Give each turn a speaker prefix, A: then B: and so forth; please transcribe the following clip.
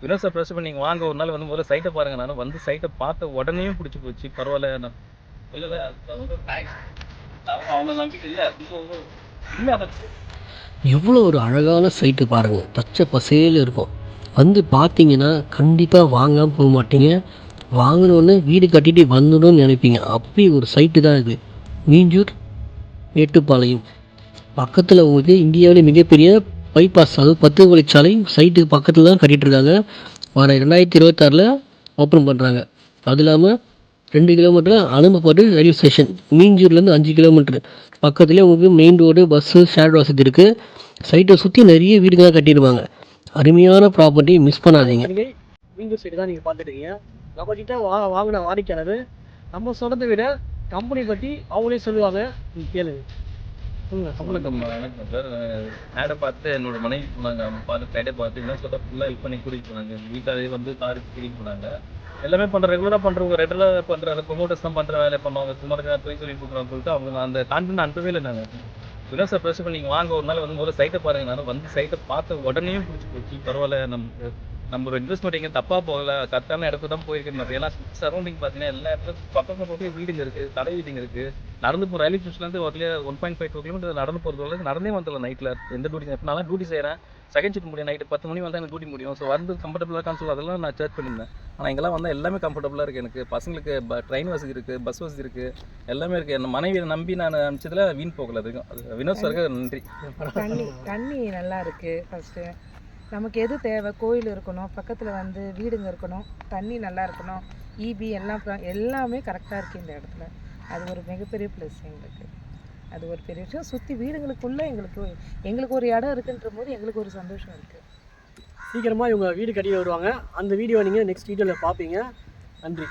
A: Vinod sir press பண்ணி வாங்க ஒரு நாள் வந்து முதல்ல சைட்டை பாருங்க. நான் வந்து சைட்டை பார்த்த உடனே பிடிச்சி போச்சு. பரவாயில்ல நான் இல்லை அவங்க நம்பிக்கை இல்லை.
B: எவ்வளோ ஒரு அழகான சைட்டு பாருங்கள், பச்சை பசேல் இருக்கும். வந்து பார்த்தீங்கன்னா கண்டிப்பாக வாங்காமல் போக மாட்டீங்க. வாங்கினோடனே வீடு கட்டிட்டு வந்துடணும்னு நினைப்பீங்க. அப்படி ஒரு சைட்டு தான் இது. மீஞ்சூர் மேட்டுப்பாளையம் பக்கத்தில் உங்களுக்கு இந்தியாவிலே மிகப்பெரிய பைபாஸ், அதாவது 10 வழிச்சாலை சைட்டுக்கு பக்கத்தில் தான் கட்டிகிட்ருக்காங்க. வர 2026 ஓப்பன் பண்ணுறாங்க. அது இல்லாமல் 2 கிலோமீட்டர் அனுமப்பட்டு ரயில்வே ஸ்டேஷன், மீஞ்சூர்லேருந்து 5 கிலோமீட்ரு பக்கத்துலேயே உங்களுக்கு மெயின் ரோடு, பஸ்ஸு, ஷேர் வசதி இருக்குது. சைட்டை சுற்றி நிறைய வீடுகளாக கட்டிடுவாங்க. அருமையான ப்ராப்பர்ட்டி, மிஸ் பண்ணாதீங்க.
C: மீஞ்சூர் சைடு தான் நீங்கள் பார்த்துட்டீங்க. நம்மக்கிட்ட வாங்கின வாடிக்கையாளர் நம்ம சொன்னதை விட கம்பெனி பற்றி அவங்களே சொல்லுவாங்க. நீங்கள் கேளுங்க.
A: வணக்கம் சார். ஆடை பார்த்து என்னோட மனைவி சொன்னாங்க. அவங்க பார்த்து ஃப்ரைடே பார்த்து என்ன சொல்ல ஃபுல்லாக ஹெல்ப் பண்ணி கூட்டிகிட்டு போனாங்க. வீட்டில் வந்து காருக்கு கூட்டிகிட்டு போனாங்க. எல்லாமே பண்ணுற ரெகுலராக பண்ணுறவங்க, ரெகுலராக பண்ணுற ப்ரொமோட்டர்ஸ் தான் பண்ணுற வேலை பண்ணுவாங்க. சும்மா போய் சொல்லி கொடுக்குறான்னு சொல்லிட்டு அவங்க அந்த கான்ஃபிடன்ட் அனுப்பவே இல்லை. நாங்கள் வினோத் சார் ப்ரெஸ் பண்ணி வாங்க ஒரு நாள் வந்து முதல்ல சைட்டை பாருங்க. நான் வந்து சைட்டை பார்த்த உடனே பிடிச்சி போச்சு. பரவாயில்ல நம்ம ஒரு இன்வெஸ்ட்மெண்ட் இங்கே தப்பாக போகல, கரெக்டான இடத்துல தான் போயிருக்குன்னு மாதிரி. ஏன்னா சரௌண்டிங் பார்த்தீங்கன்னா எல்லா இடத்துலையும் பக்கம் வீடுங்க இருக்குது, கடை வீடுங்க இருக்குது. நடந்து போகிற ரயில்வே ஸ்டேஷன்லேருந்து ஒரு 1.5 கிலோமீட்டர் நடந்து போகிறது நடந்தே வந்துடலாம். நைட்டில் எந்த டியூட்டி இப்போ நான் டியூட்டி செய்கிறேன், செகண்ட் ஷிஃப்ட் முடியும். நைட்டு 10 மணி வந்தால் எனக்கு டியூட்டி முடியும். ஸோ வந்து கம்ஃபர்டபுளாக இருக்கான்னு சொல்லி அதெல்லாம் நான் சர்ச் பண்ணியிருந்தேன். ஆனால் இங்கெல்லாம் வந்தால் எல்லாமே கம்ஃபர்டபுளாக இருக்குது. எனக்கு பசங்களுக்கு ட்ரெயின் வசதி இருக்குது, பஸ் வசதி இருக்குது, எல்லாமே இருக்குது. என் மனைவியை நம்பி நான் அனுப்பிச்சதில் வீண் போகல. அதுக்கும் வினோத் சாருக்கு நன்றி.
D: தண்ணி நல்லா இருக்குது. ஃபஸ்ட்டு நமக்கு எது தேவை, கோயில் இருக்கணும், பக்கத்தில் வந்து வீடுங்க இருக்கணும், தண்ணி நல்லா இருக்கணும், இபி எல்லாமே கரெக்டாக இருக்குது இந்த இடத்துல. அது ஒரு மிகப்பெரிய ப்ளஸ் எங்களுக்கு. அது ஒரு பெரிய விஷயம். சுற்றி வீடுங்களுக்குள்ளே எங்களுக்கு ஒரு இடம் இருக்குன்ற போது எங்களுக்கு ஒரு சந்தோஷம் இருக்குது.
C: சீக்கிரமாக இவங்க வீடு கட்டிட்டு வருவாங்க. அந்த வீடியோ நீங்கள் நெக்ஸ்ட் வீடியோவில் பார்ப்பீங்க. நன்றி.